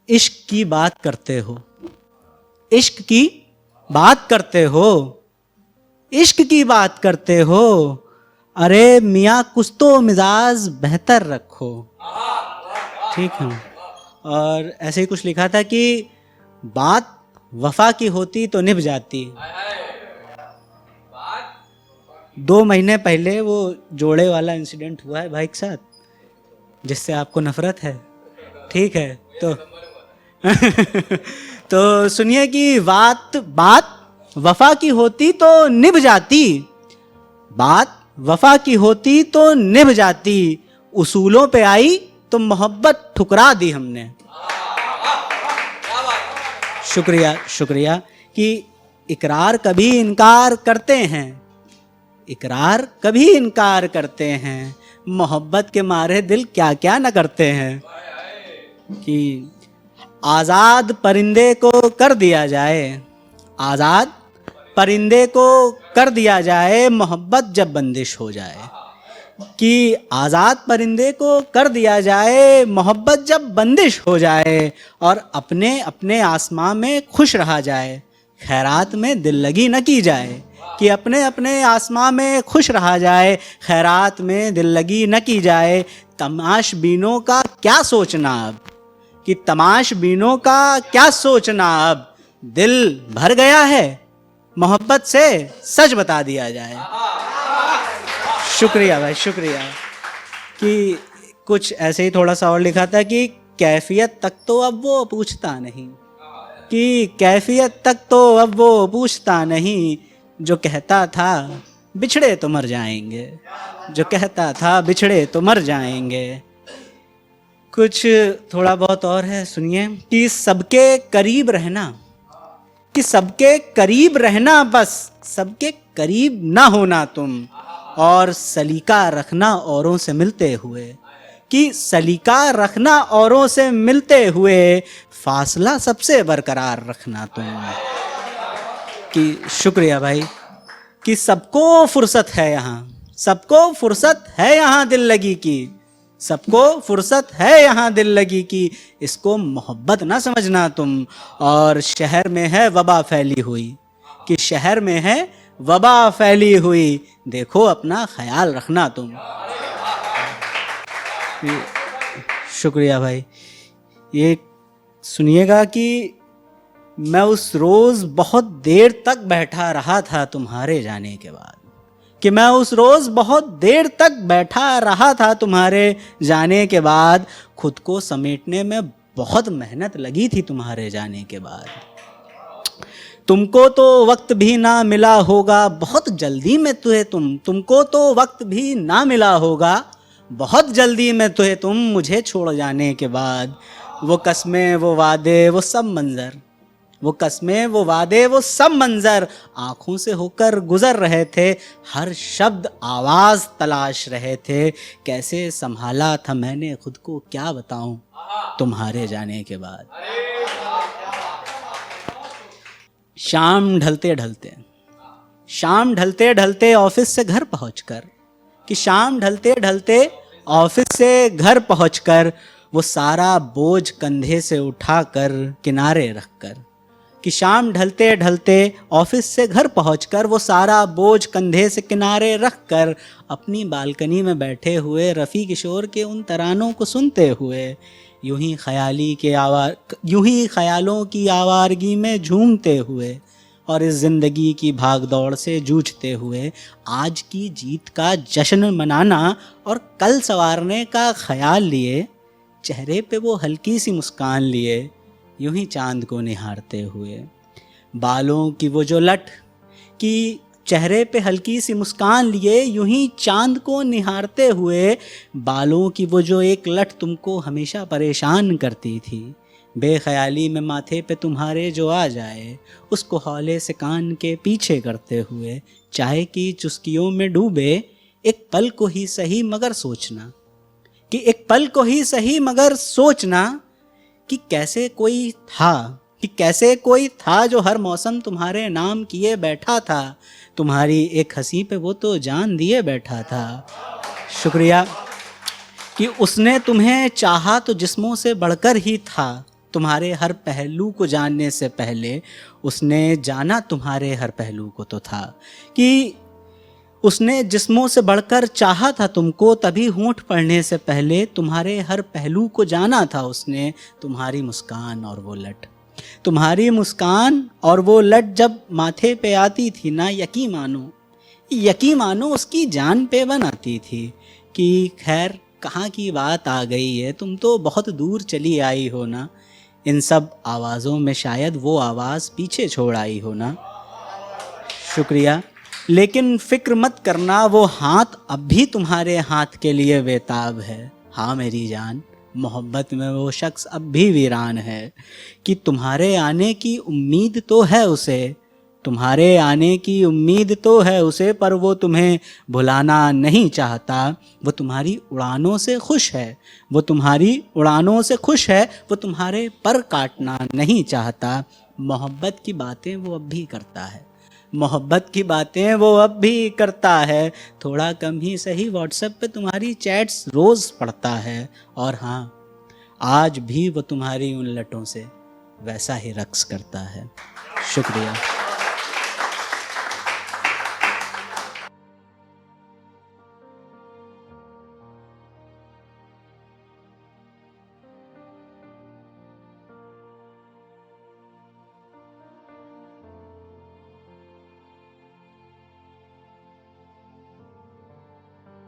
इश्क की बात करते हो, इश्क की बात करते हो, इश्क की बात करते हो, अरे मियाँ कुछ तो मिजाज बेहतर रखो। ठीक है। और ऐसे ही कुछ लिखा था कि बात वफा की होती तो निभ जाती। 2 महीने पहले वो जोड़े वाला इंसिडेंट हुआ है भाई के साथ, जिससे आपको नफरत है। ठीक है, तो तो सुनिए कि बात बात वफा की होती तो निभ जाती, बात वफा की होती तो निभ जाती, उसूलों पे आई तो मोहब्बत ठुकरा दी हमने। शुक्रिया शुक्रिया। कि इकरार कभी इनकार करते हैं, इकरार कभी इनकार करते हैं, मोहब्बत के मारे दिल क्या क्या न करते हैं। कि आज़ाद परिंदे को कर दिया जाए, आज़ाद परिंदे को कर दिया जाए, मोहब्बत जब बंदिश हो जाए। कि आज़ाद परिंदे को कर दिया जाए, मोहब्बत जब बंदिश हो जाए, और अपने अपने आसमां में खुश रहा जाए, खैरात में दिल लगी न की जाए। कि अपने अपने आसमां में खुश रहा जाए, खैरात में दिल लगी न की जाए। तमाशबीनों का क्या सोचना अब, कि तमाशबीनों का क्या सोचना अब, दिल भर गया है मोहब्बत से, सच बता दिया जाए। शुक्रिया भाई शुक्रिया। कि कुछ ऐसे ही थोड़ा सा और लिखा था कि कैफियत तक तो अब वो पूछता नहीं, कि कैफियत तक तो अब वो पूछता नहीं, जो कहता था बिछड़े तो मर जाएंगे, जो कहता था बिछड़े तो मर जाएंगे। कुछ थोड़ा बहुत और है, सुनिए। कि सबके करीब रहना, कि सबके करीब रहना, बस सबके करीब ना होना तुम, और सलीका रखना औरों से मिलते हुए। कि सलीका रखना औरों से मिलते हुए, फासला सबसे बरकरार रखना तुम। कि शुक्रिया भाई। कि सबको फुर्सत है यहाँ, सबको फुर्सत है यहाँ दिल लगी की, सबको फुर्सत है यहाँ दिल लगी की, इसको मोहब्बत ना समझना तुम। और शहर में है वबा फैली हुई, कि शहर में है वबा फैली हुई, देखो अपना ख्याल रखना तुम। शुक्रिया भाई। ये सुनिएगा कि मैं उस रोज़ बहुत देर तक बैठा रहा था तुम्हारे जाने के बाद, कि मैं उस रोज़ बहुत देर तक बैठा रहा था तुम्हारे जाने के बाद, खुद को समेटने में बहुत मेहनत लगी थी तुम्हारे जाने के बाद। तुमको तो वक्त भी ना मिला होगा बहुत जल्दी में तुमको तो वक्त भी ना मिला होगा बहुत जल्दी में तुम मुझे छोड़ जाने के बाद। वो कस्में वो वादे वो सब मंजर, वो कस्में वो वादे वो सब मंजर, आँखों से होकर गुजर रहे थे, हर शब्द आवाज़ तलाश रहे थे, कैसे संभाला था मैंने खुद को क्या बताऊं तुम्हारे जाने के बाद। शाम ढलते ढलते, शाम ढलते ढलते ऑफिस से घर पहुंचकर, कि शाम ढलते ढलते ऑफिस से घर पहुंचकर, वो सारा बोझ कंधे से उठाकर किनारे रखकर। कि शाम ढलते ढलते ऑफिस से घर पहुंचकर, वो सारा बोझ कंधे से किनारे रखकर, अपनी बालकनी में बैठे हुए रफ़ी किशोर के उन तरानों को सुनते हुए, यूं ही ख्यालों की आवारगी में झूमते हुए, और इस ज़िंदगी की भाग दौड़ से जूझते हुए, आज की जीत का जश्न मनाना और कल संवारने का ख्याल लिए, चेहरे पे वो हल्की सी मुस्कान लिए, यूं ही चांद को निहारते हुए। बालों की वो जो लट, कि चेहरे पे हल्की सी मुस्कान लिए, यूं ही चांद को निहारते हुए, बालों की वो जो एक लट तुमको हमेशा परेशान करती थी, बेख्याली में माथे पे तुम्हारे जो आ जाए, उसको हौले से कान के पीछे करते हुए, चाय की चुस्कियों में डूबे, एक पल को ही सही मगर सोचना, कि एक पल को ही सही मगर सोचना, कि कैसे कोई था, कि कैसे कोई था जो हर मौसम तुम्हारे नाम किए बैठा था, तुम्हारी एक हंसी पे वो तो जान दिए बैठा था। शुक्रिया। कि उसने तुम्हें चाहा तो जिस्मों से बढ़कर ही था, तुम्हारे हर पहलू को जानने से पहले उसने जाना तुम्हारे हर पहलू को तो था। कि उसने जिस्मों से बढ़कर चाहा था तुमको, तभी होंठ पढ़ने से पहले तुम्हारे हर पहलू को जाना था उसने। तुम्हारी मुस्कान और वो लट, तुम्हारी मुस्कान और वो लट जब माथे पे आती थी ना, यकीन मानो उसकी जान पे बनाती थी। कि खैर कहाँ की बात आ गई है, तुम तो बहुत दूर चली आई हो ना, इन सब आवाज़ों में शायद वो आवाज़ पीछे छोड़ आई हो ना। शुक्रिया। लेकिन फिक्र मत करना, वो हाथ अब भी तुम्हारे हाथ के लिए बेताब है। हाँ मेरी जान, मोहब्बत में वो शख्स अब भी वीरान है। कि तुम्हारे आने की उम्मीद तो है उसे, तुम्हारे आने की उम्मीद तो है उसे, पर वो तुम्हें भुलाना नहीं चाहता। वो तुम्हारी उड़ानों से खुश है, वो तुम्हारी उड़ानों से खुश है, वो तुम्हारे पर काटना नहीं चाहता। मोहब्बत की बातें वो अब भी करता है, मोहब्बत की बातें वो अब भी करता है। थोड़ा कम ही सही व्हाट्सएप पे तुम्हारी चैट्स रोज़ पढ़ता है। और हाँ, आज भी वो तुम्हारी उन लटों से वैसा ही रक्स करता है। शुक्रिया।